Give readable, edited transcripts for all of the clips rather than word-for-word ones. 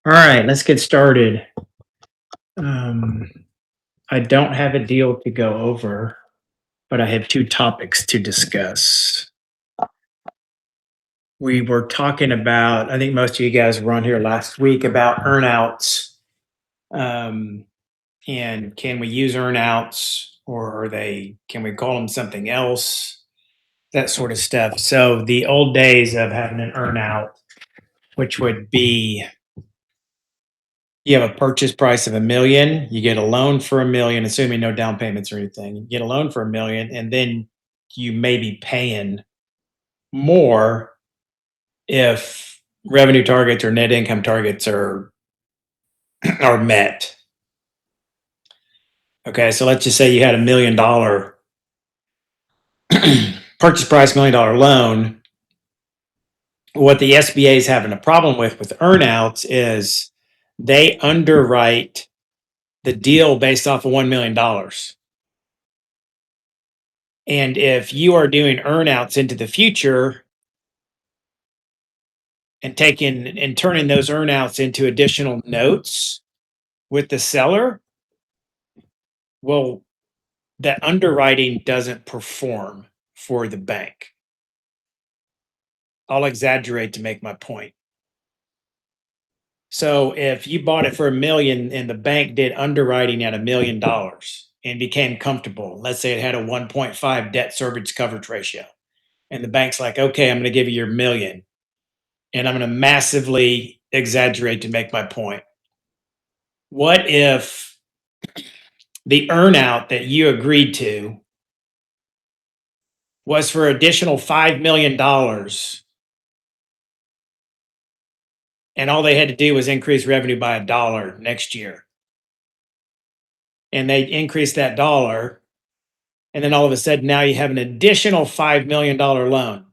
All right, let's get started. Um, I don't have a deal to go over, but I have two topics to discuss. We were talking about, I think most of you guys were on here last week about earnouts. Um, and can we use earnouts or can we call them something else? That sort of stuff. So, the old days of having an earnout, which would be you have a purchase price of a million, you get a loan for a million, assuming no down payments or anything. You get a loan for a million, and then you may be paying more if revenue targets or net income targets are met. Okay, so let's just say you had $1 million purchase price, $1 million loan. What the SBA is having a problem with earnouts is they underwrite the deal based off of $1 million. And if you are doing earnouts into the future and taking and turning those earnouts into additional notes with the seller, well, that underwriting doesn't perform for the bank. I'll exaggerate to make my point. So if you bought it for a million and the bank did underwriting at $1 million and became comfortable, let's say it had a 1.5 debt service coverage ratio, and the bank's like, okay, I'm going to give you your million. And I'm going to massively exaggerate to make my point. What if the earnout that you agreed to was for additional $5 million, and all they had to do was increase revenue by $1 next year? And they increased that dollar, and then all of a sudden now you have an additional $5 million loan.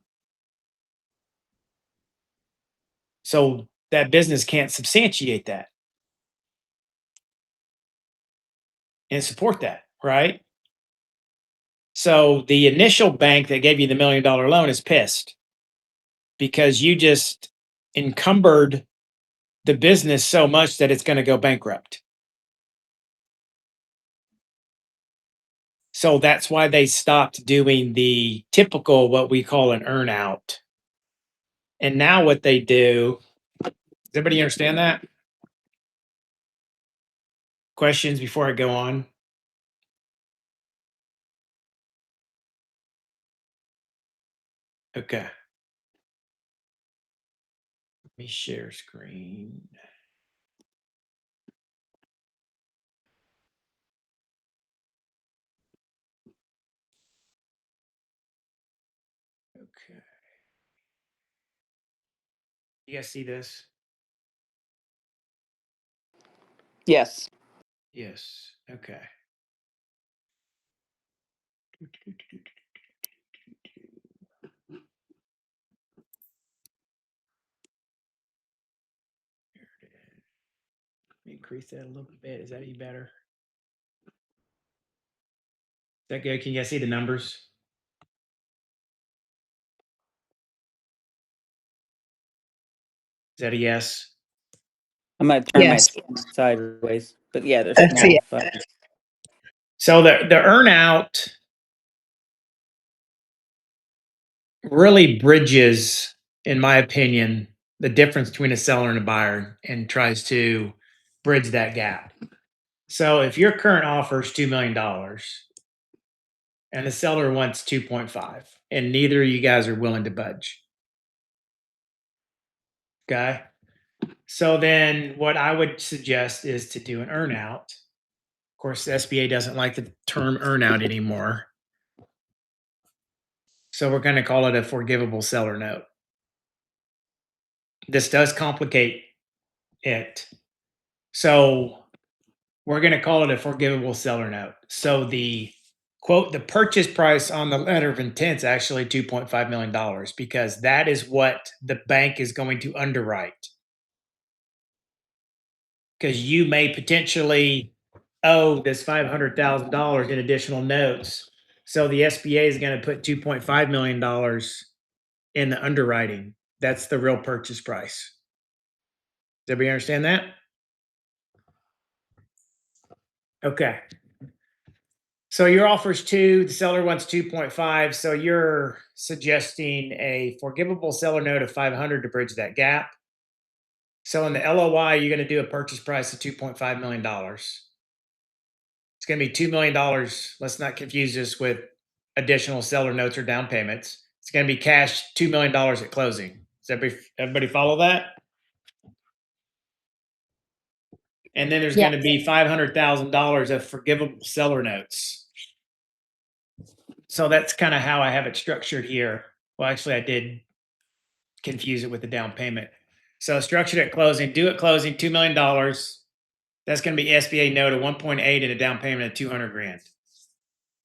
So that business can't substantiate that and support that, right? So the initial bank that gave you the $1 million loan is pissed because you just encumbered the business so much that it's going to go bankrupt. So that's why they stopped doing the typical, what we call an earnout. And now what they do, does everybody understand that? Questions before I go on? Okay. Let me share screen. Okay. You guys see this? Yes. Yes. Okay. There it is. Increase that a little bit. Is that any better? Is that good? Can you guys see the numbers? Is that a yes? I'm gonna turn my Yes. screen sideways, but yeah, they're That's small. it. But So the earnout really bridges, in my opinion, the difference between a seller and a buyer and tries to bridge that gap. So if your current offer is $2 million and the seller wants 2.5, and neither of you guys are willing to budge. Okay. So then what I would suggest is to do an earnout. Of course, the SBA doesn't like the term earnout anymore. So we're going to call it a forgivable seller note. This does complicate it. So we're going to call it a forgivable seller note. So the quote, the purchase price on the letter of intent is actually $2.5 million because that is what the bank is going to underwrite. Because you may potentially owe this $500,000 in additional notes. So the SBA is going to put $2.5 million in the underwriting. That's the real purchase price. Does everybody understand that? Okay. So your offer's 2, the seller wants 2.5. So you're suggesting a forgivable seller note of 500 to bridge that gap. So in the LOI, you're going to do a purchase price of $2.5 million. It's going to be $2 million. Let's not confuse this with additional seller notes or down payments. It's going to be cash $2 million at closing. Does everybody follow that? And then there's going to be $500,000 of forgivable seller notes. So that's kind of how I have it structured here. Well, actually, I did confuse it with the down payment. So structured at closing, due at closing, $2 million. That's going to be SBA note of 1.8 and a down payment of 200 grand.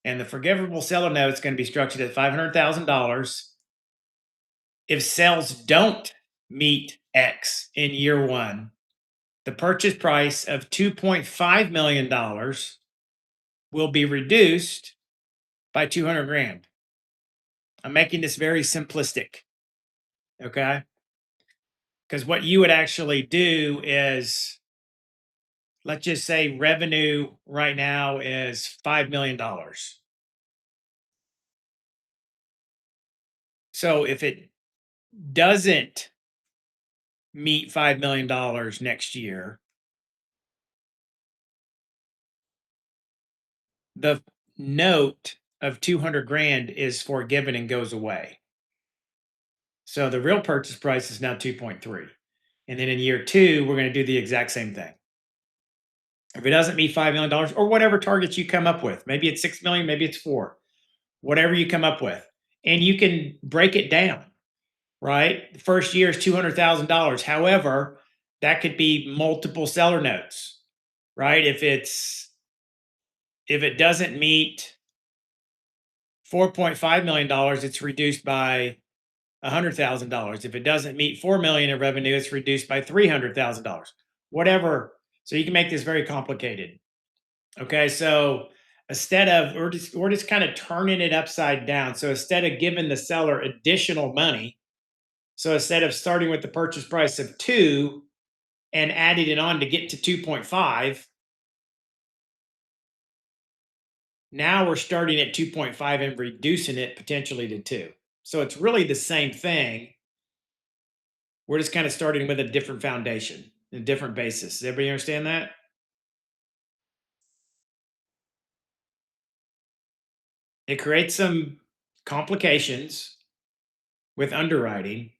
And the forgivable seller note is going to be structured at $500,000. If sales don't meet X in year 1, the purchase price of $2.5 million will be reduced by 200 grand. I'm making this very simplistic. Okay. Because what you would actually do is, let's just say revenue right now is $5 million. So if it doesn't meet $5 million next year, the note of 200 grand is forgiven and goes away. So the real purchase price is now 2.3. And then in year 2, we're going to do the exact same thing. If it doesn't meet $5 million or whatever targets you come up with, maybe it's 6 million, maybe it's 4, whatever you come up with, and you can break it down, right? The first year is $200,000. However, that could be multiple seller notes, right? If it doesn't meet $4.5 million, it's reduced by $100,000. If it doesn't meet 4 million in revenue, it's reduced by $300,000. Whatever. So you can make this very complicated. Okay, so instead of we're just kind of turning it upside down. So instead of giving the seller additional money, so instead of starting with the purchase price of 2 and adding it on to get to 2.5, now we're starting at 2.5 and reducing it potentially to 2. So it's really the same thing. We're just kind of starting with a different foundation, a different basis. Does everybody understand that? It creates some complications with underwriting,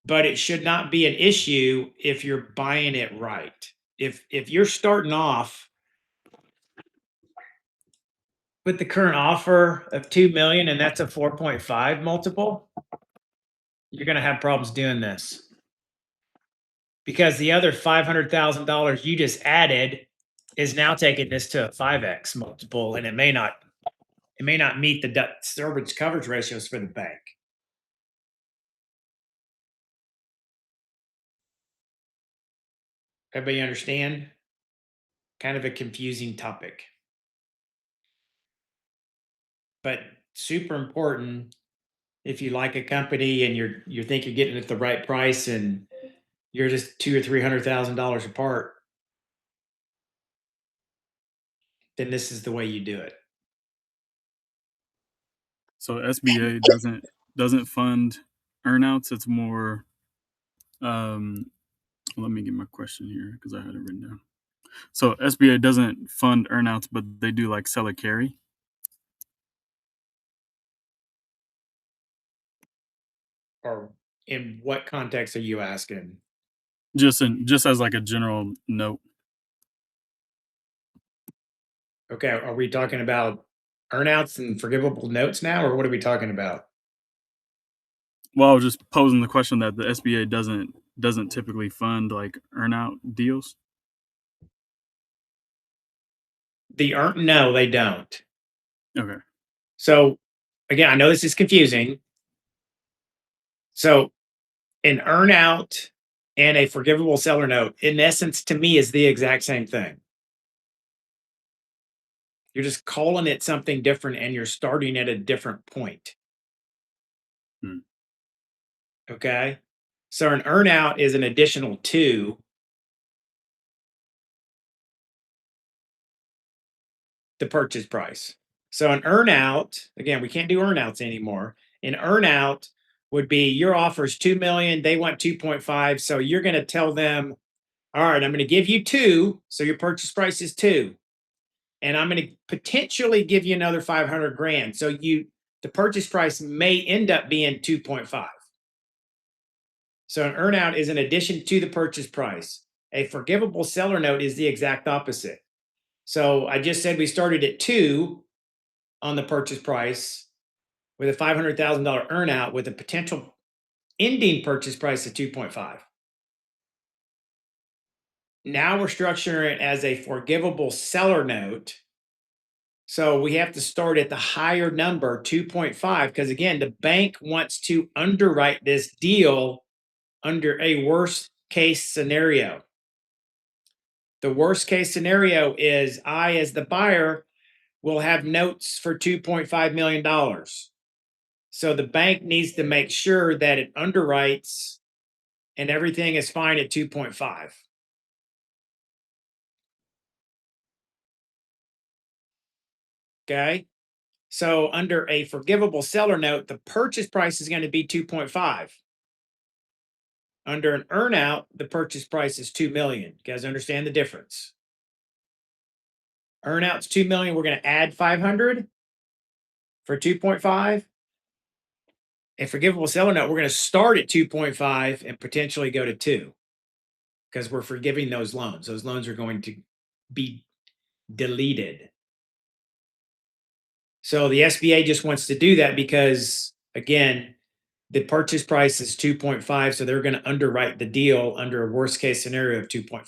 but it should not be an issue if you're buying it right. If you're starting off with the current offer of 2 million and that's a 4.5 multiple, you're going to have problems doing this. Because the other $500,000 you just added is now taking this to a 5x multiple, and it may not meet the debt service coverage ratios for the bank. Everybody understand? Kind of a confusing topic, but super important if you like a company and you think you're getting it at the right price and you're just $200,000 or $300,000 apart, then this is the way you do it. So SBA doesn't fund earnouts. It's more. Let me get my question here because I had it written down. So SBA doesn't fund earnouts, but they do like seller carry. Or in what context are you asking? Just as like a general note. Okay, are we talking about earnouts and forgivable notes now, or what are we talking about? Well, I was just posing the question that the SBA doesn't typically fund like earnout deals. No, they don't. Okay. So again, I know this is confusing. So an earnout and a forgivable seller note, in essence, to me, is the exact same thing. You're just calling it something different and you're starting at a different point. Hmm. Okay. So an earnout is an additional 2 the purchase price. So an earnout, again, we can't do earnouts anymore. An earnout would be your offer is 2 million, they want 2.5. So you're going to tell them, all right, I'm going to give you 2. So your purchase price is 2. And I'm going to potentially give you another 500 grand. So the purchase price may end up being 2.5. So an earnout is an addition to the purchase price. A forgivable seller note is the exact opposite. So I just said we started at 2 on the purchase price with a $500,000 earnout with a potential ending purchase price of 2.5. Now we're structuring it as a forgivable seller note. So we have to start at the higher number, 2.5, because again, the bank wants to underwrite this deal under a worst case scenario. The worst case scenario is I, as the buyer, will have notes for $2.5 million. So the bank needs to make sure that it underwrites and everything is fine at 2.5. Okay. So under a forgivable seller note, the purchase price is going to be 2.5. Under an earnout, the purchase price is 2 million. You guys understand the difference? Earnout's 2 million. We're going to add 500 for 2.5. A forgivable seller note, we're going to start at 2.5 and potentially go to 2 because we're forgiving those loans. Those loans are going to be deleted. So the SBA just wants to do that because, again, the purchase price is 2.5. So they're going to underwrite the deal under a worst case scenario of 2.5.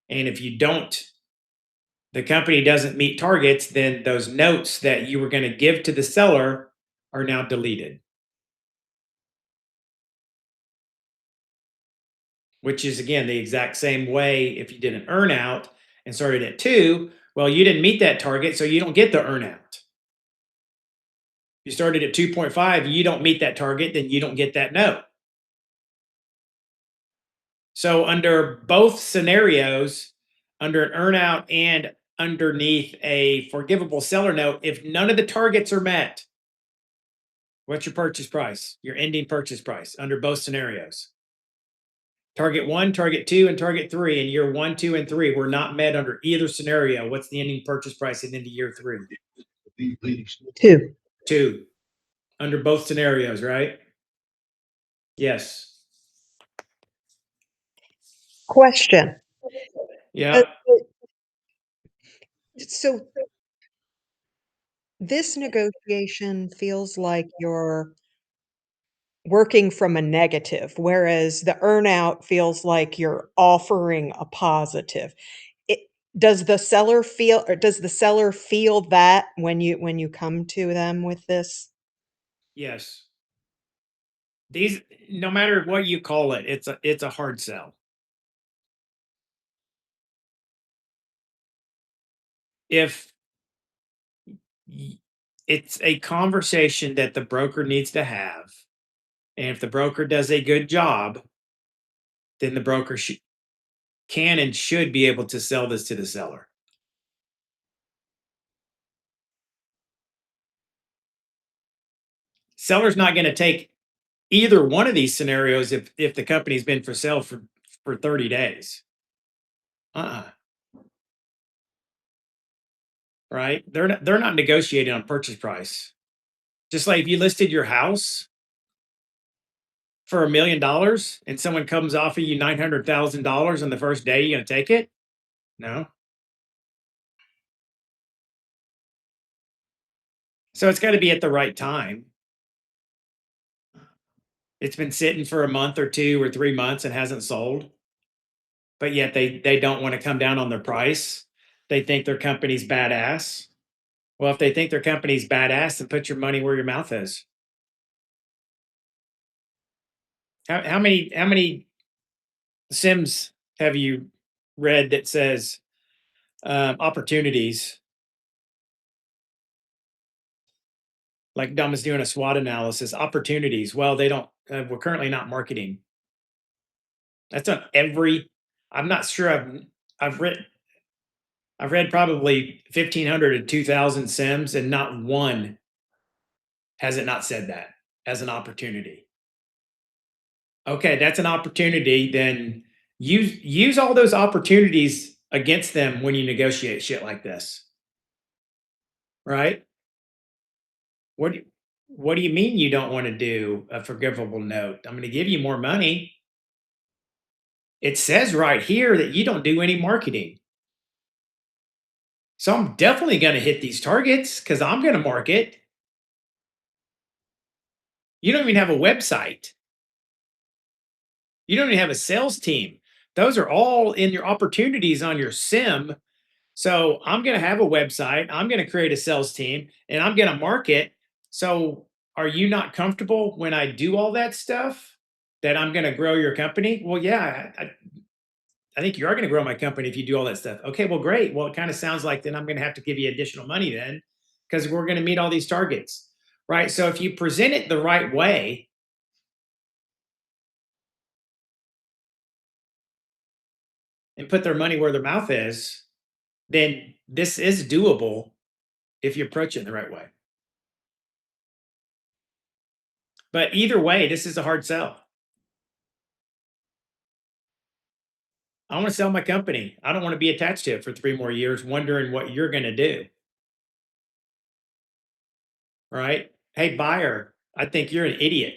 And if you don't, the company doesn't meet targets, then those notes that you were going to give to the seller are now deleted. Which is, again, the exact same way if you did an earnout and started at 2. Well, you didn't meet that target, so you don't get the earnout. You started at 2.5, you don't meet that target, then you don't get that note. So under both scenarios, under an earnout and underneath a forgivable seller note, if none of the targets are met, what's your purchase price? Your ending purchase price under both scenarios. Target 1, target 2, and target 3 in year 1, 2, and 3 were not met under either scenario. What's the ending purchase price at the end of year 3? 2. 2 under both scenarios, right? Yes. Question. Yeah. So this negotiation feels like you're working from a negative, whereas the earnout feels like you're offering a positive. It does the seller feel that when you come to them with this? Yes. These, no matter what you call it, it's a hard sell. If it's a conversation that the broker needs to have, and if the broker does a good job, then the broker can and should be able to sell this to the seller. Seller's not going to take either one of these scenarios if the company's been for sale for 30 days. Right? They're not negotiating on purchase price. Just like if you listed your house for $1 million and someone comes offer you $900,000 on the first day, you gonna take it? No. So it's got to be at the right time. It's been sitting for a month or 2 or 3 months and hasn't sold, but yet they don't want to come down on their price. They think their company's badass. Well, if they think their company's badass, then put your money where your mouth is. How many Sims have you read that says opportunities? Like Dom is doing a SWOT analysis. Opportunities. Well, they don't. we're currently not marketing. That's on I'm not sure I've read probably 1,500 to 2,000 sims, and not one has it not said that as an opportunity. Okay, that's an opportunity. Then use all those opportunities against them when you negotiate shit like this, right? What do, what do you mean you don't want to do a forgivable note? I'm going to give you more money. It says right here that you don't do any marketing. So I'm definitely going to hit these targets because I'm going to market. You don't even have a website. You don't even have a sales team. Those are all in your opportunities on your sim. So I'm going to have a website. I'm going to create a sales team and I'm going to market. So are you not comfortable when I do all that stuff that I'm going to grow your company? Well, yeah, I think you are going to grow my company if you do all that stuff. Okay, well, great. Well, it kind of sounds like then I'm going to have to give you additional money then because we're going to meet all these targets, right? So if you present it the right way, and put their money where their mouth is, then this is doable if you approach it in the right way. But either way, this is a hard sell. I want to sell my company. I don't want to be attached to it for 3 more years wondering what you're going to do. Right? Hey, buyer, I think you're an idiot.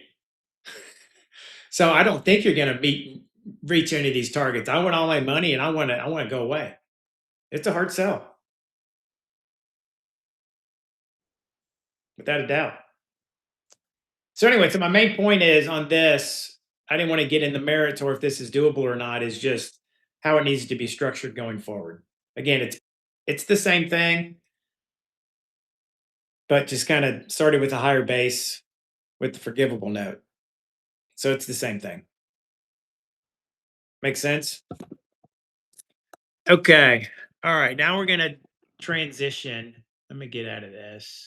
So I don't think you're going to reach any of these targets. I want all my money and I want to go away. It's a hard sell. Without a doubt. So anyway, so my main point is on this, I didn't want to get in the merits or if this is doable or not, is just how it needs to be structured going forward. Again, it's the same thing, but just kind of started with a higher base with the forgivable note. So it's the same thing. Make sense? Okay. All right. Now we're going to transition. Let me get out of this.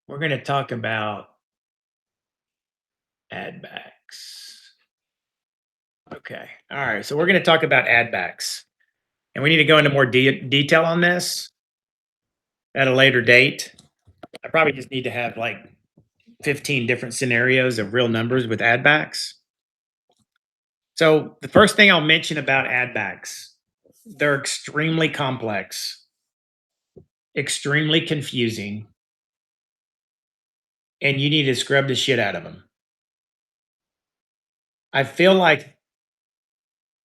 We're going to talk about add backs. Okay. All right. So we're going to talk about add backs. And we need to go into more detail on this at a later date. I probably just need to have like 15 different scenarios of real numbers with add backs. So the first thing I'll mention about add backs, they're extremely complex, extremely confusing, and you need to scrub the shit out of them. I feel like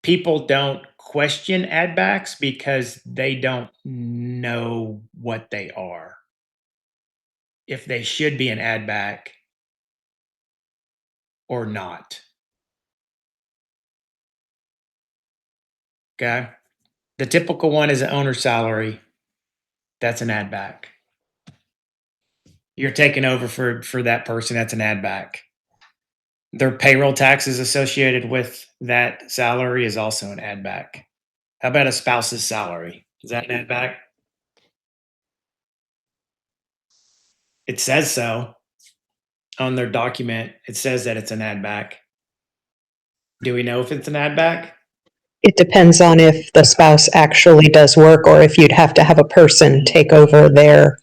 people don't question add backs because they don't know what they are. If they should be an add back or not. Okay. The typical one is an owner salary. That's an add back. You're taking over for that person. That's an add back. Their payroll taxes associated with that salary is also an add back. How about a spouse's salary? Is that an add back? It says so on their document. It says that it's an add back. Do we know if it's an add back? It depends on if the spouse actually does work or if you'd have to have a person take over their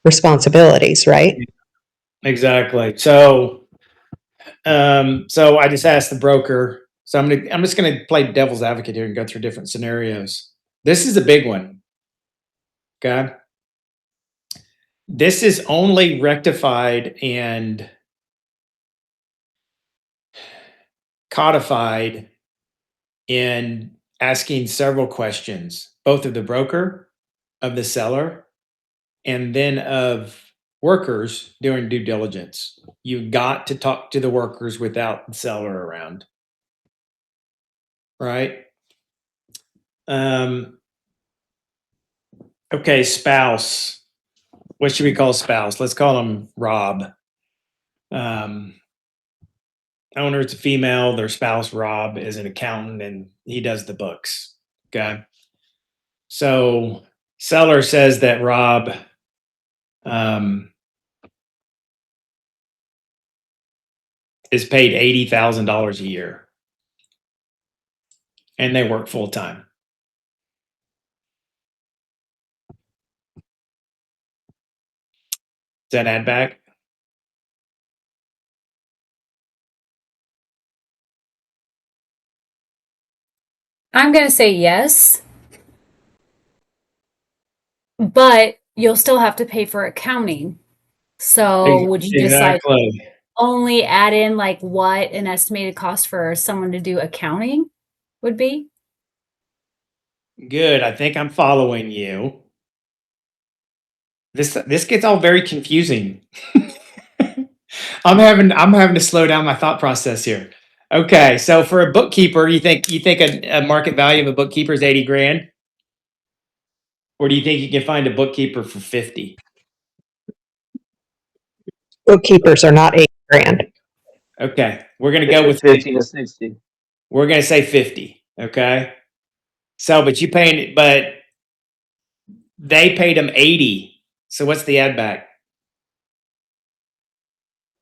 responsibilities, right? Exactly. So I just asked the broker. So I'm just gonna play devil's advocate here and go through different scenarios. This is a big one. Okay. This is only rectified and codified in asking several questions, both of the broker, of the seller, and then of workers doing due diligence. You got to talk to the workers without the seller around. Right? Okay, spouse. What should we call spouse? Let's call him Rob. Owner is a female. Their spouse, Rob, is an accountant and he does the books. Okay. So seller says that Rob is paid $80,000 a year. And they work full time. Does that add back? I'm going to say yes, but you'll still have to pay for accounting. So would you just like Exactly. only add in like what an estimated cost for someone to do accounting would be? Good. I think I'm following you. This gets all very confusing. I'm having to slow down my thought process here. Okay, so for a bookkeeper, you think a market value of a bookkeeper is 80 grand? Or do you think you can find a bookkeeper for 50? Bookkeepers are not 8 grand. Okay, we're gonna go with 50 to 60. We're gonna say 50. Okay. So, but they paid them 80. So what's the add back?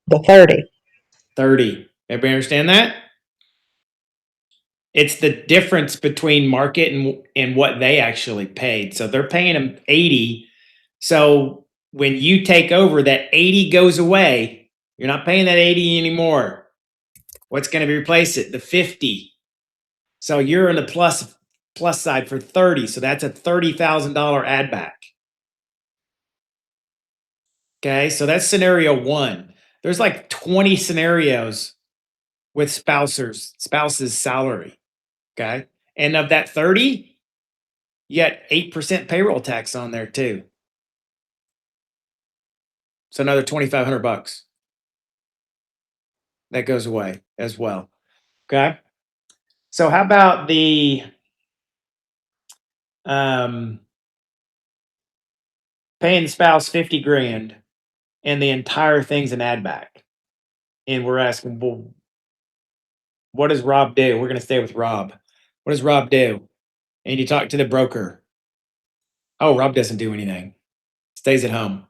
The 30. 30. Everybody understand that? It's the difference between market and what they actually paid. So they're paying them 80. So when you take over, that 80 goes away. You're not paying that 80 anymore. What's going to replace it? The 50. So you're in the plus side for 30. So that's a $30,000 add back. Okay, so that's scenario 1. There's like 20 scenarios with spouse's salary. Okay, and of that 30, you got 8% payroll tax on there too. So another $2,500 that goes away as well. Okay, so how about the paying the spouse 50 grand and the entire thing's an add back, and we're asking, well, what does Rob do? We're going to stay with Rob. What does Rob do? And you talk to the broker. Oh, Rob doesn't do anything. Stays at home.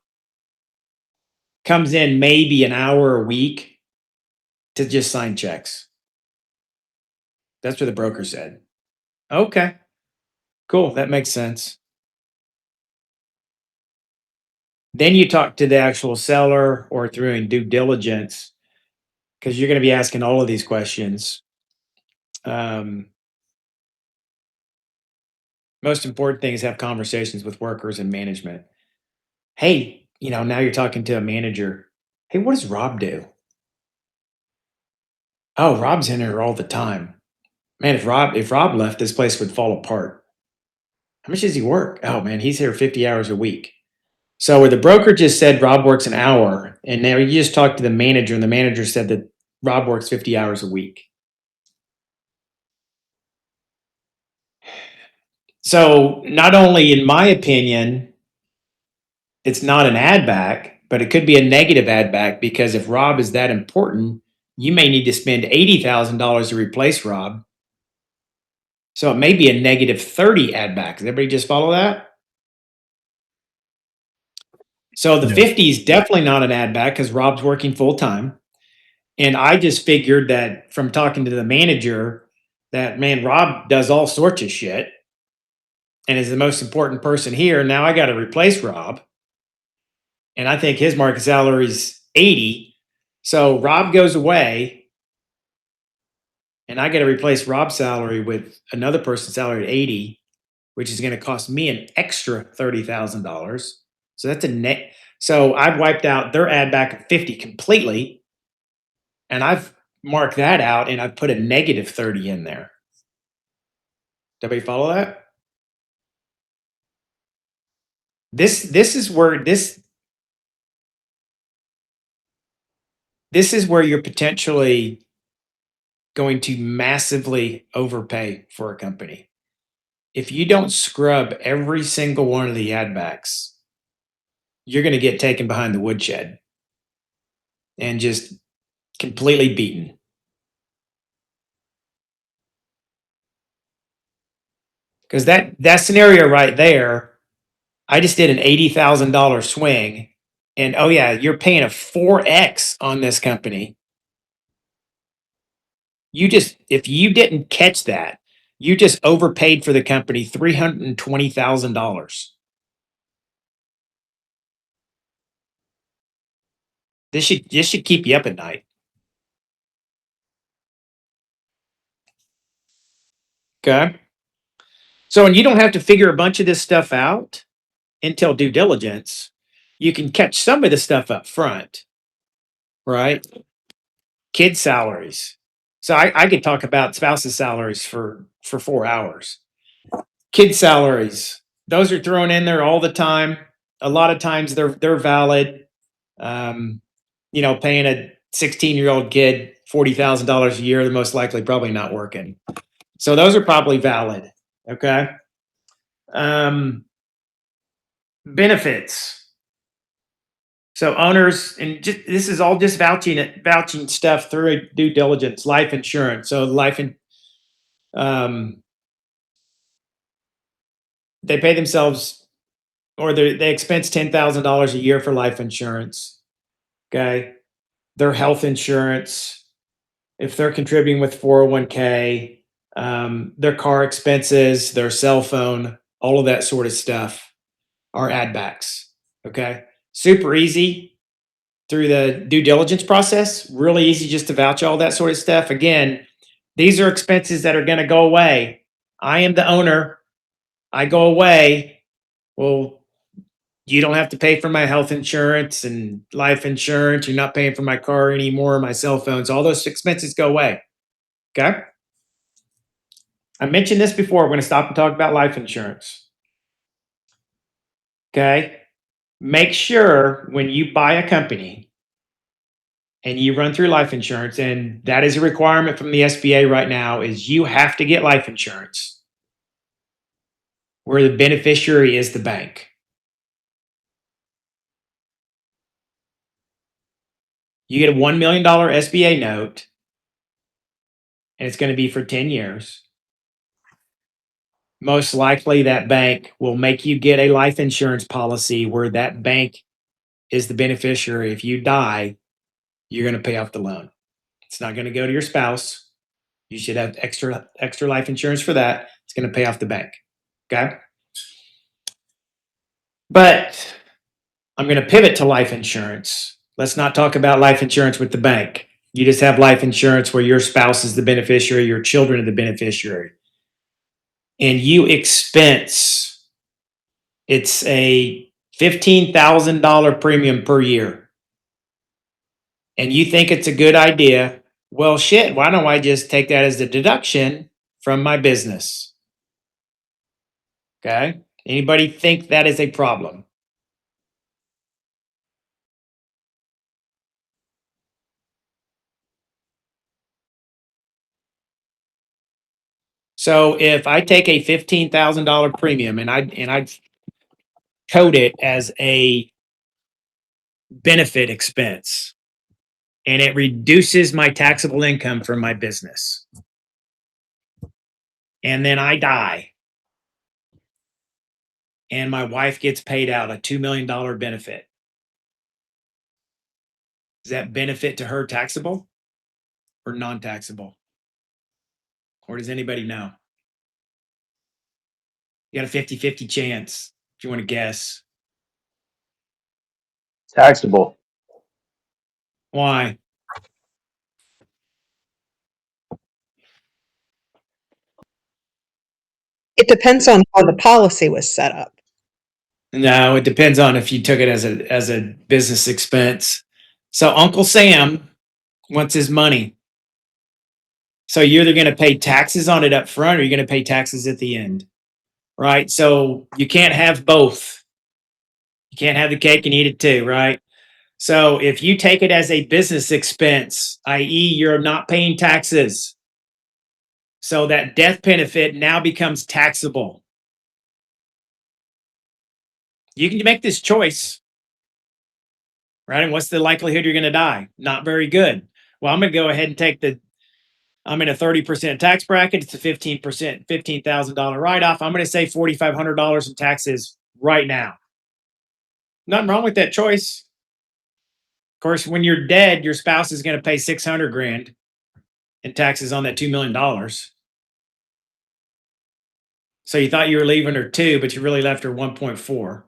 Comes in maybe an hour a week to just sign checks. That's what the broker said. Okay. Cool. That makes sense. Then you talk to the actual seller or through in due diligence, because you're going to be asking all of these questions. Most important thing is have conversations with workers and management. Hey, now you're talking to a manager. Hey, what does Rob do? Oh, Rob's in here all the time. Man, if Rob left, this place would fall apart. How much does he work? Oh man, he's here 50 hours a week. So where the broker just said Rob works an hour, and now you just talked to the manager, and the manager said that Rob works 50 hours a week. So not only, in my opinion, it's not an add back, but it could be a negative add back, because if Rob is that important, you may need to spend $80,000 to replace Rob. So it may be a negative 30 add back. Does everybody just follow that? So the 50 is definitely not an add back because Rob's working full time. And I just figured that from talking to the manager that, man, Rob does all sorts of shit and is the most important person here. Now I got to replace Rob. And I think his market salary is 80. So Rob goes away and I got to replace Rob's salary with another person's salary at 80, which is going to cost me an extra $30,000. So that's a net. So I've wiped out their add back of 50 completely. And I've marked that out and I've put a negative 30 in there. Does everybody follow that? This is where this is where you're potentially going to massively overpay for a company. If you don't scrub every single one of the add backs, you're going to get taken behind the woodshed and just completely beaten. Because that scenario right there, I just did an $80,000 swing, and oh yeah, you're paying a 4x on this company. if you didn't catch that, you just overpaid for the company $320,000. This should keep you up at night. Okay. So, and you don't have to figure a bunch of this stuff out until due diligence. You can catch some of the stuff up front, right? Kid salaries. So I could talk about spouses' salaries for 4 hours. Kid salaries, those are thrown in there all the time. A lot of times they're valid. Paying a 16-year-old kid $40,000 a year, they're most likely probably not working. So those are probably valid. Okay. Benefits. So owners, and this is all just vouching stuff through due diligence, life insurance. So they pay themselves, or they expense $10,000 a year for life insurance. Okay. Their health insurance, if they're contributing with 401k, their car expenses, their cell phone, all of that sort of stuff are add backs. Okay. Super easy through the due diligence process. Really easy just to vouch all that sort of stuff. Again, these are expenses that are going to go away. I am the owner. I go away. Well, you don't have to pay for my health insurance and life insurance. You're not paying for my car anymore, my cell phones. All those expenses go away. Okay. I mentioned this before. We're going to stop and talk about life insurance. Okay. Make sure when you buy a company and you run through life insurance, and that is a requirement from the SBA right now, is you have to get life insurance where the beneficiary is the bank. You get a $1 million SBA note, and it's going to be for 10 years. Most likely that bank will make you get a life insurance policy where that bank is the beneficiary. If you die, you're going to pay off the loan. It's not going to go to your spouse. You should have extra life insurance for that. It's going to pay off the bank. Okay. But I'm going to pivot to life insurance. Let's not talk about life insurance with the bank. You just have life insurance where your spouse is the beneficiary, your children are the beneficiary. And you expense, it's a $15,000 premium per year. And you think it's a good idea. Well, shit, why don't I just take that as a deduction from my business? Okay. Anybody think that is a problem? So if I take a $15,000 premium and I code it as a benefit expense, and it reduces my taxable income from my business, and then I die, and my wife gets paid out a $2 million benefit, is that benefit to her taxable or non-taxable? Or does anybody know? You got a 50-50 chance if you want to guess. Taxable. Why? It depends on how the policy was set up. No, it depends on if you took it as a business expense. So Uncle Sam wants his money. So you're either going to pay taxes on it up front or you're going to pay taxes at the end. Right? So you can't have both. You can't have the cake and eat it too, right? So if you take it as a business expense, i.e., you're not paying taxes, so that death benefit now becomes taxable. You can make this choice, right? And what's the likelihood you're going to die? Not very good. Well, I'm going to go ahead and take I'm in a 30% tax bracket. It's a 15%, $15,000 write-off. I'm going to say $4,500 in taxes right now. Nothing wrong with that choice. Of course, when you're dead, your spouse is going to pay $600,000. in taxes on that $2 million. So you thought you were leaving her 2, but you really left her 1.4.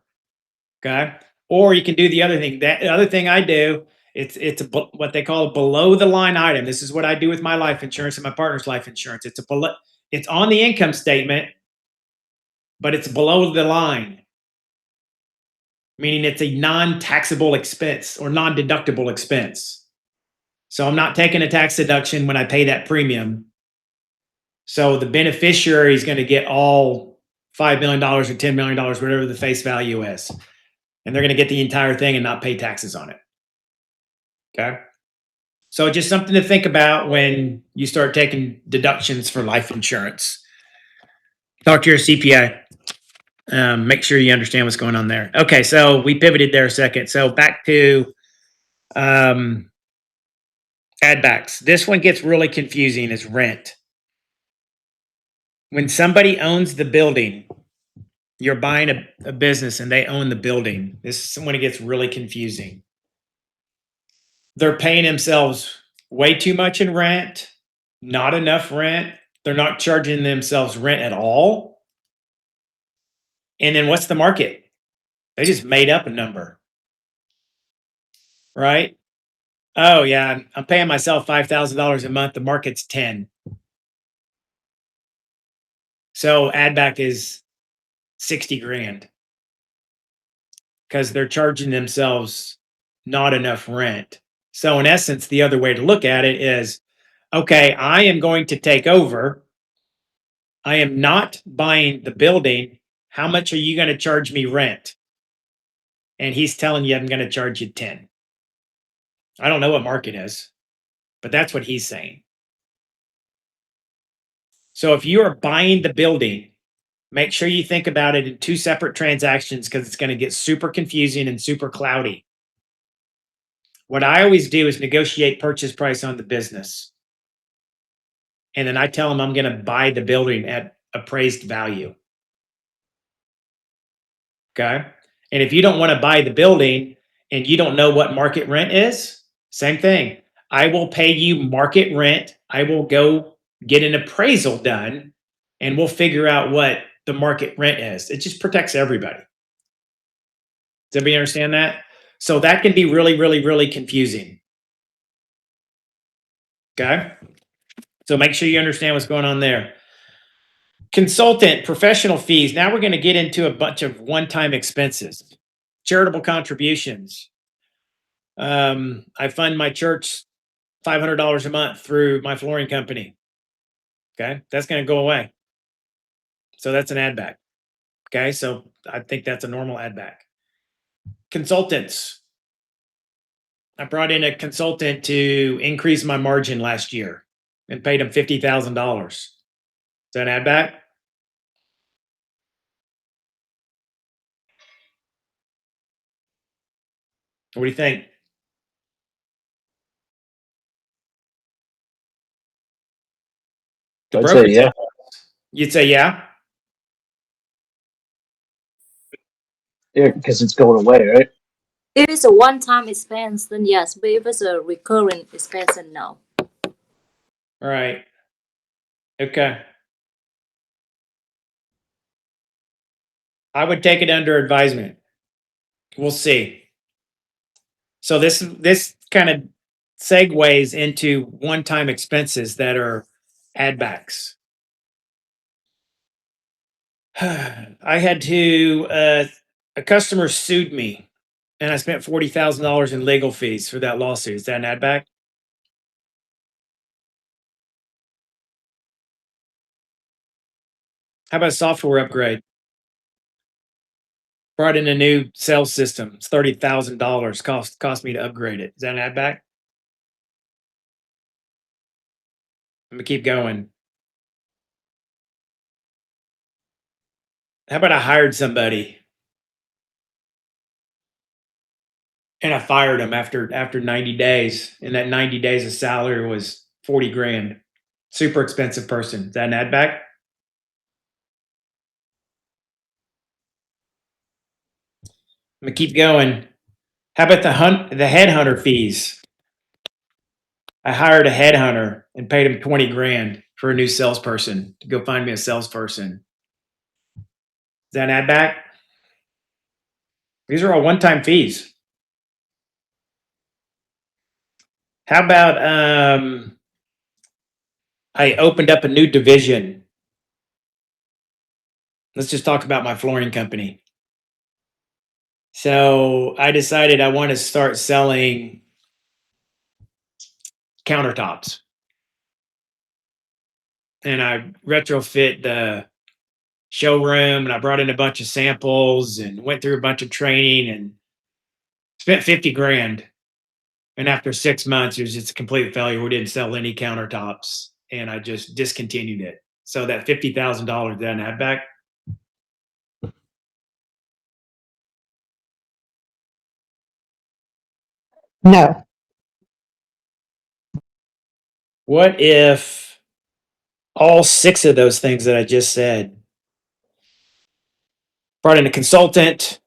Okay. Or you can do the other thing. That other thing I do, it's what they call a below the line item. This is what I do with my life insurance and my partner's life insurance. It's on the income statement, but it's below the line, meaning it's a non-taxable expense or non-deductible expense. So I'm not taking a tax deduction when I pay that premium. So the beneficiary is going to get all $5 million or $10 million, whatever the face value is. And they're going to get the entire thing and not pay taxes on it. Okay. So just something to think about when you start taking deductions for life insurance. Talk to your CPA. Make sure you understand what's going on there. Okay. So we pivoted there a second. So back to add backs. This one gets really confusing is rent. When somebody owns the building, you're buying a business and they own the building. This is when it gets really confusing. They're paying themselves way too much in rent, not enough rent. They're not charging themselves rent at all. And then what's the market? They just made up a number, right? Oh yeah, I'm paying myself $5,000 a month. The market's 10. So add back is 60 grand because they're charging themselves not enough rent. So in essence, the other way to look at it is, okay, I am going to take over. I am not buying the building. How much are you going to charge me rent? And he's telling you, I'm going to charge you 10. I don't know what market is, but that's what he's saying. So if you are buying the building, make sure you think about it in 2 separate transactions because it's going to get super confusing and super cloudy. What I always do is negotiate purchase price on the business. And then I tell them I'm going to buy the building at appraised value. Okay. And if you don't want to buy the building and you don't know what market rent is, same thing. I will pay you market rent. I will go get an appraisal done and we'll figure out what the market rent is. It just protects everybody. Does everybody understand that? So that can be really, really, really confusing. Okay. So make sure you understand what's going on there. Consultant, professional fees. Now we're going to get into a bunch of one-time expenses. Charitable contributions. I fund my church $500 a month through my flooring company. Okay. That's going to go away. So that's an add back. Okay. So I think that's a normal add back. Consultants. I brought in a consultant to increase my margin last year and paid him $50,000. Is that an add back? What do you think? I'd say yeah. You'd say yeah? Yeah, because it's going away, right? If it's a one-time expense, then yes. But if it's a recurring expense, then no. All right. Okay. I would take it under advisement. We'll see. So this kind of segues into one-time expenses that are add backs. I had to a customer sued me and I spent $40,000 in legal fees for that lawsuit. Is that an add back? How about a software upgrade? Brought in a new sales system. It's $30,000 cost me to upgrade it. Is that an add back? I'm gonna keep going. How about I hired somebody and I fired them after 90 days, and that 90 days of salary was 40 grand. Super expensive person. Is that an add back? I'm gonna keep going. How about the headhunter fees? I hired a headhunter and paid him 20 grand for a new salesperson to go find me a salesperson. Is that an add back? These are all one-time fees. How about I opened up a new division. Let's just talk about my flooring company. So I decided I want to start selling countertops. And I retrofit the showroom and I brought in a bunch of samples and went through a bunch of training and spent 50 grand. And after 6 months, it was just a complete failure. We didn't sell any countertops and I just discontinued it. So that $50,000 then add back. No. What if all 6 of those things that I just said, brought in a consultant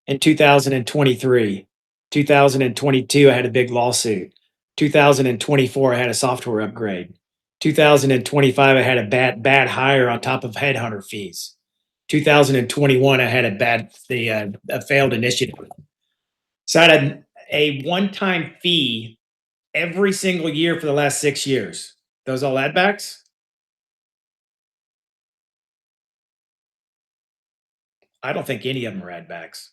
in 2023, 2022, I had a big lawsuit. 2024, I had a software upgrade. 2025, I had a bad hire on top of headhunter fees. 2021, I had a failed initiative. So I had a one-time fee every single year for the last 6 years. Those all add backs? I don't think any of them are add backs.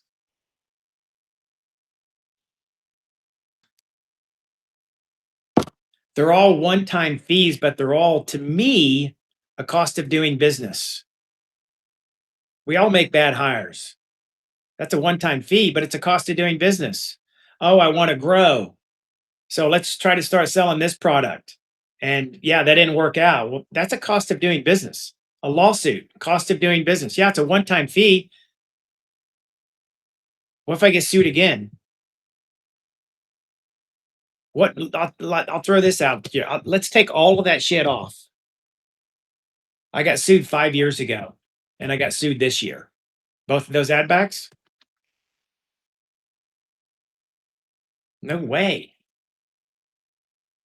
They're all one-time fees, but they're all, to me, a cost of doing business. We all make bad hires. That's a one-time fee, but it's a cost of doing business. Oh, I want to grow. So let's try to start selling this product. And yeah, that didn't work out. Well, that's a cost of doing business. A lawsuit, cost of doing business. Yeah, it's a one-time fee. What if I get sued again? What? I'll throw this out here. Let's take all of that shit off. I got sued 5 years ago, and I got sued this year. Both of those add backs? No way.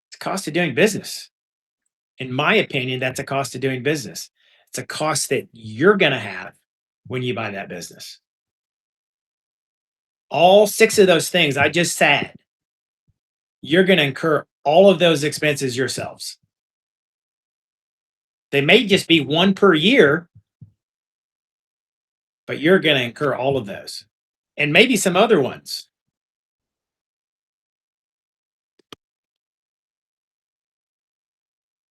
It's a cost of doing business. In my opinion, that's a cost of doing business. It's a cost that you're going to have when you buy that business. All 6 of those things I just said, you're going to incur all of those expenses yourselves. They may just be one per year, but you're going to incur all of those and maybe some other ones.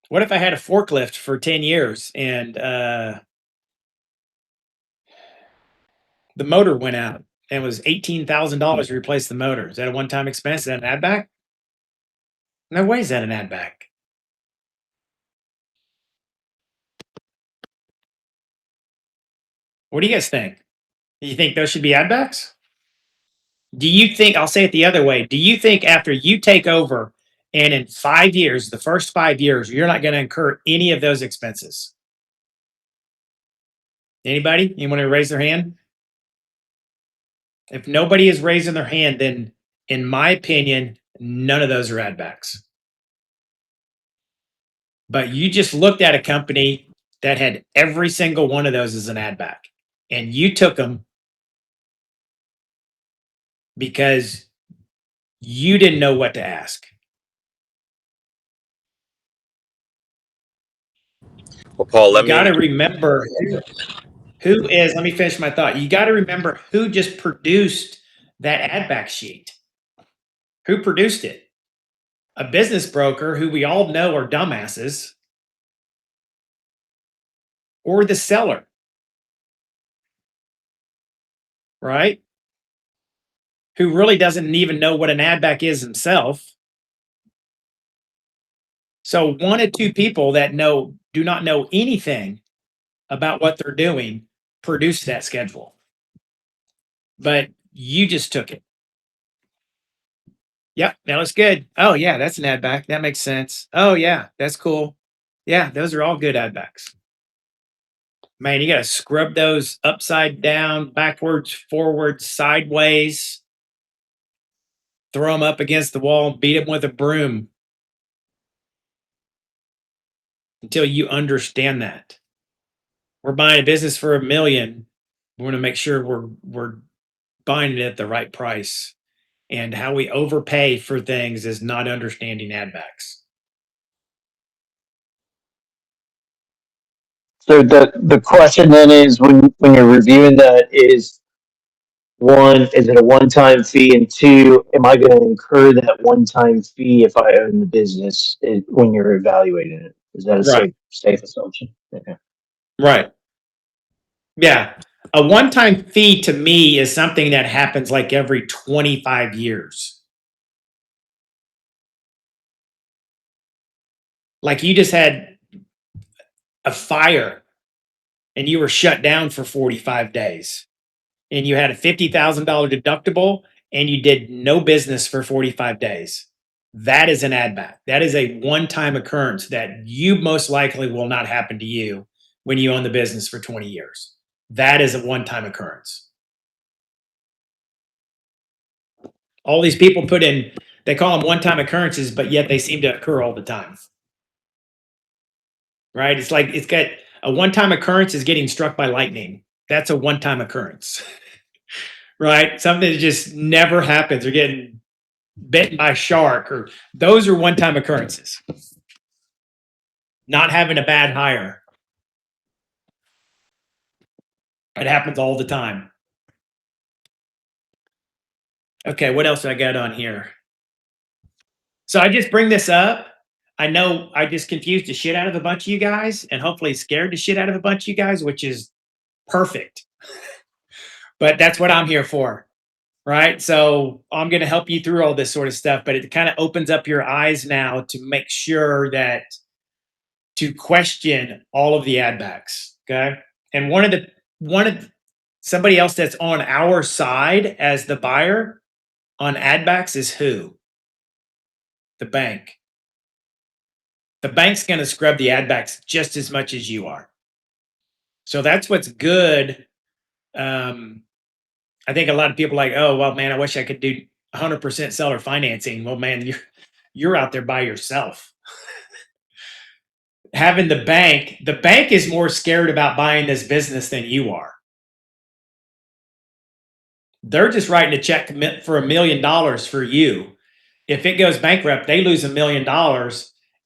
What if I had a forklift for 10 years and the motor went out and it was $18,000 to replace the motor? Is that a one-time expense? Is that an add back? No way is that an add back. What do you guys think? Do you think those should be add backs? Do you think, I'll say it the other way, do you think after you take over and in 5 years, the first 5 years, you're not going to incur any of those expenses? Anybody? Anyone to raise their hand? If nobody is raising their hand, then in my opinion, none of those are add backs. But you just looked at a company that had every single one of those as an add back, and you took them because you didn't know what to ask. Well, Paul, let You got to me. remember who is, let me finish my thought. You got to remember who just produced that add back sheet. Who produced it? A business broker who we all know are dumbasses, or the seller, right? Who really doesn't even know what an add back is himself. So 1 or 2 people that do not know anything about what they're doing produced that schedule. But you just took it. Yep, that looks good. Oh yeah, that's an add back. That makes sense. Oh yeah, that's cool. Yeah, those are all good add backs. Man, you got to scrub those upside down, backwards, forwards, sideways. Throw them up against the wall and beat them with a broom. until you understand that. We're buying a business for $1 million. We want to make sure we're buying it at the right price. And how we overpay for things is not understanding add backs. So the question then is when you're reviewing that is one, is it a one-time fee? And two, am I going to incur that one-time fee if I own the business when you're evaluating it? Is that a Right. safe assumption? Okay. Right. Yeah. A one-time fee to me is something that happens like every 25 years. Like you just had a fire and you were shut down for 45 days and you had a $50,000 deductible and you did no business for 45 days. That is an add back. That is a one-time occurrence that you most likely will not happen to you when you own the business for 20 years. That is a one-time occurrence. All these people put in, they call them one-time occurrences, but yet they seem to occur all the time. Right? It's like it's got a one-time occurrence is getting struck by lightning. That's a one-time occurrence. Right? Something that just never happens, or getting bitten by a shark, or those are one-time occurrences. Not having a bad hire. It happens all the time. Okay, what else do I got on here? So I just bring this up. I know I just confused the shit out of a bunch of you guys and hopefully scared the shit out of a bunch of you guys, which is perfect. But that's what I'm here for, right? So I'm going to help you through all this sort of stuff, but it kind of opens up your eyes now to make sure that to question all of the add backs, okay? And one of somebody else that's on our side as the buyer on add backs is who? The bank. The bank's going to scrub the add backs just as much as you are. So that's what's good. I think a lot of people are like, oh, well, man, I wish I could do 100% seller financing. Well, man, you're out there by yourself. Having the bank is more scared about buying this business than you are. They're just writing a check for $1 million for you. If it goes bankrupt, they lose $1 million,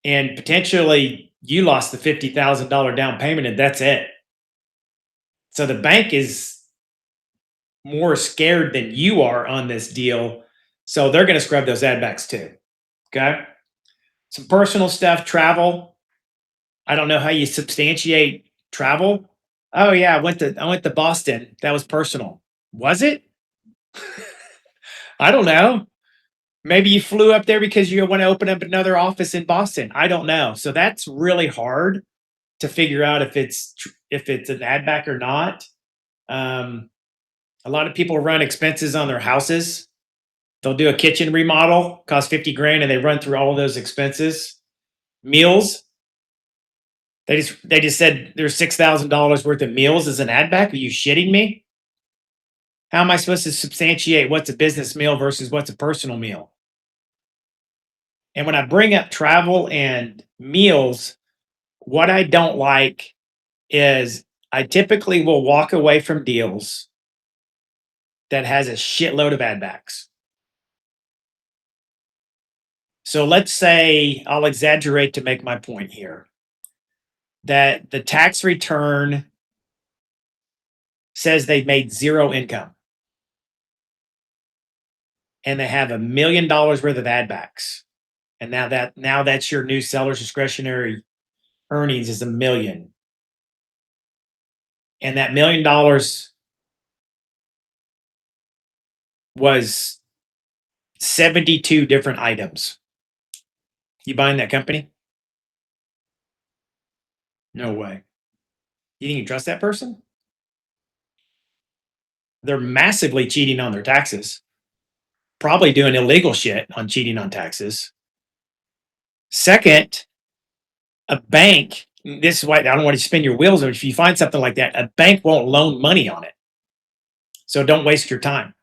and potentially you lost the $50,000 down payment, and that's it. So the bank is more scared than you are on this deal. So they're going to scrub those add backs too. Okay. Some personal stuff, travel. I don't know how you substantiate travel. Oh yeah, I went to Boston. That was personal. Was it? I don't know. Maybe you flew up there because you want to open up another office in Boston. I don't know. So that's really hard to figure out if it's an add back or not. A lot of people run expenses on their houses. They'll do a kitchen remodel, cost 50 grand, and they run through all of those expenses. Meals. They just said there's $6,000 worth of meals as an add back. Are you shitting me? How am I supposed to substantiate what's a business meal versus what's a personal meal? And when I bring up travel and meals, what I don't like is I typically will walk away from deals that has a shitload of add backs. So let's say, I'll exaggerate to make my point here, that the tax return says they've made zero income. And they have $1 million worth of add backs. And now that's your new seller's discretionary earnings is $1 million. And that $1 million was 72 different items. You buying that company? No way. You think you trust that person? They're massively cheating on their taxes. Probably doing illegal shit on cheating on taxes. Second, a bank, this is why I don't want to spin your wheels, if you find something like that, a bank won't loan money on it. So don't waste your time.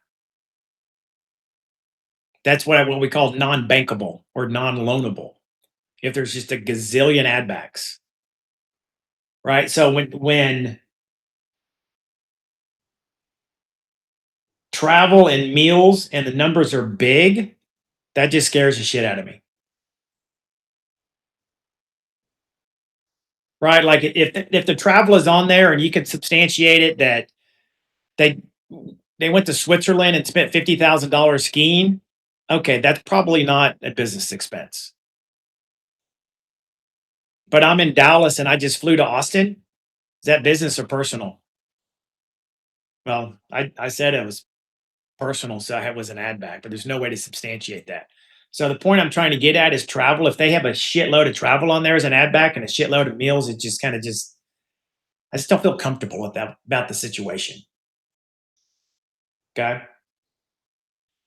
That's what we call non-bankable or non-loanable. If there's just a gazillion add backs. right? So when travel and meals and the numbers are big, that just scares the shit out of me. Right? Like if the travel is on there and you can substantiate it that they went to Switzerland and spent $50,000 skiing, okay, that's probably not a business expense. But I'm in Dallas and I just flew to Austin. Is that business or personal? Well, I said it was personal, so it was an add back, but there's no way to substantiate that. So the point I'm trying to get at is travel. If they have a shitload of travel on there as an add back and a shitload of meals, it just kind of I just don't feel comfortable with that about the situation. Okay.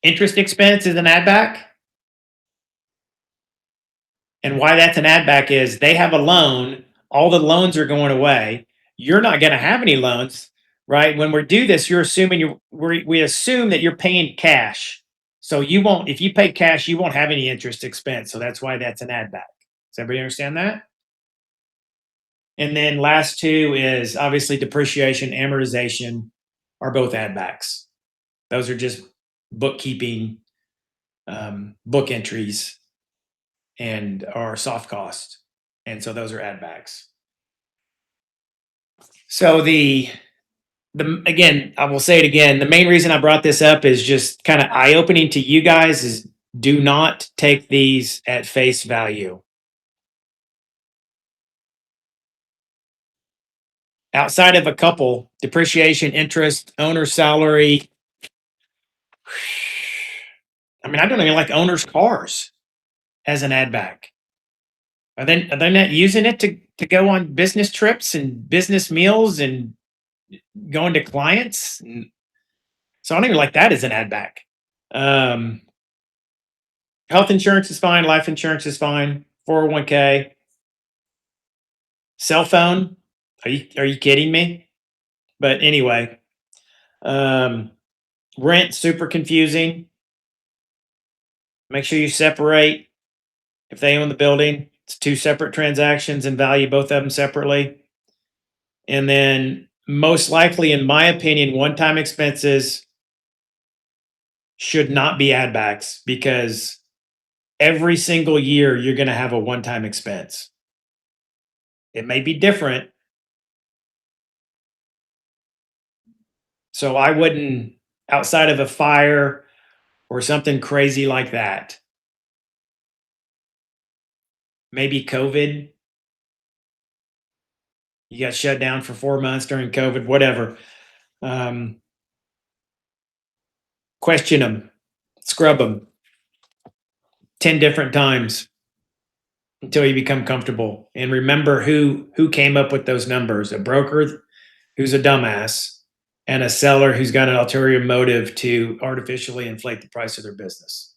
Interest expense is an add back. And why that's an add back is they have a loan, all the loans are going away. You're not going to have any loans, right? When we do this, you're assuming we assume that you're paying cash. So you won't, if you pay cash, you won't have any interest expense. So that's why that's an add back. Does everybody understand that? And then last two is obviously depreciation, amortization are both add backs. Those are just bookkeeping, book entries, and are soft cost. And so those are add backs. So the again, I will say it again, the main reason I brought this up is just kind of eye-opening to you guys is do not take these at face value. Outside of a couple, depreciation, interest, owner's salary. I mean, I don't even like owner's cars as an add back. Are they not using it to go on business trips and business meals and going to clients? So I don't even like that as an add back. Health insurance is fine. Life insurance is fine. 401k. Cell phone. Are you kidding me? But anyway, rent, super confusing. Make sure you separate. If they own the building, it's two separate transactions and value both of them separately. And then most likely, in my opinion, one-time expenses should not be add backs because every single year you're going to have a one-time expense. It may be different. So I wouldn't, outside of a fire or something crazy like that, maybe COVID, you got shut down for 4 months during COVID, whatever. Question them, scrub them 10 different times until you become comfortable. And remember who came up with those numbers: a broker who's a dumbass and a seller who's got an ulterior motive to artificially inflate the price of their business.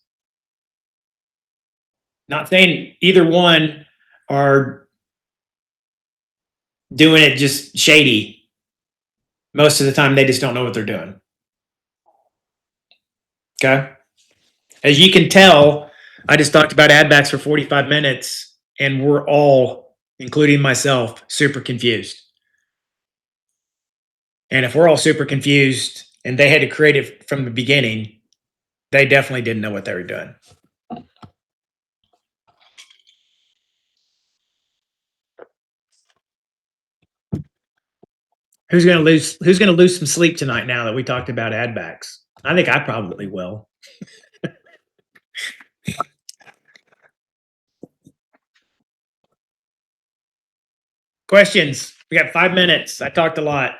Not saying either one are doing it just shady. Most of the time, they just don't know what they're doing. Okay. As you can tell, I just talked about add backs for 45 minutes, and we're all, including myself, super confused. And if we're all super confused and they had to create it from the beginning, they definitely didn't know what they were doing. Who's gonna lose some sleep tonight now that we talked about add backs? I think I probably will. Questions? We got 5 minutes. I talked a lot.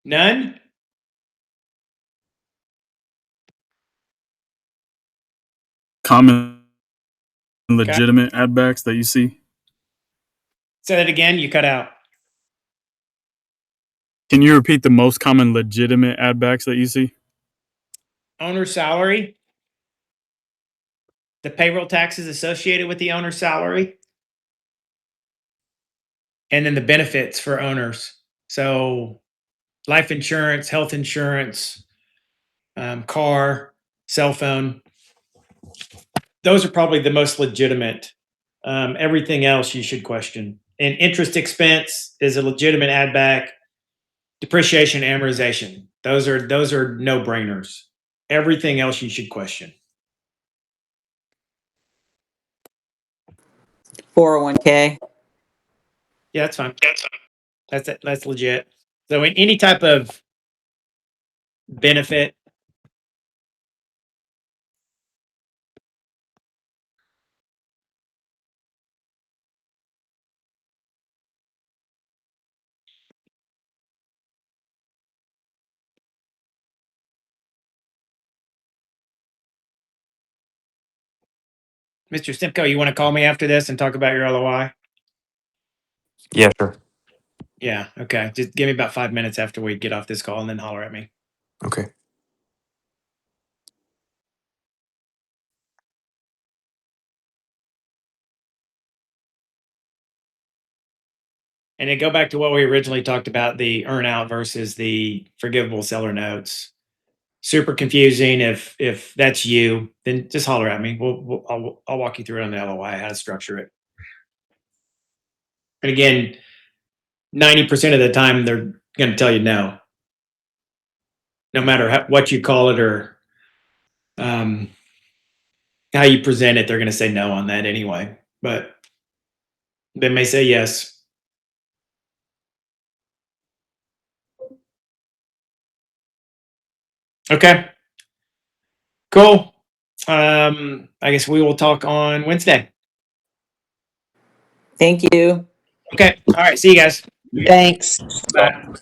None? Common legitimate add backs that you see. Say that again. You cut out. Can you repeat the most common legitimate add backs that you see? Owner salary. The payroll taxes associated with the owner's salary. and then the benefits for owners. So life insurance, health insurance, car, cell phone. Those are probably the most legitimate. Everything else you should question. And interest expense is a legitimate add back. Depreciation, amortization. Those are no brainers. Everything else you should question. 401k. Yeah, that's fine. That's legit. So in any type of benefit, Mr. Stimco, you want to call me after this and talk about your LOI? Yeah, sure. Yeah, okay. Just give me about 5 minutes after we get off this call and then holler at me. Okay. And then go back to what we originally talked about, the earnout versus the forgivable seller notes. Super confusing. If that's you, then just holler at me. I'll walk you through it on the LOI, how to structure it. And again, 90% of the time they're going to tell you no. No matter what you call it or how you present it, they're going to say no on that anyway. But they may say yes. Okay. Cool. I guess we will talk on Wednesday. Thank you. Okay. All right. See you guys. Thanks. Bye.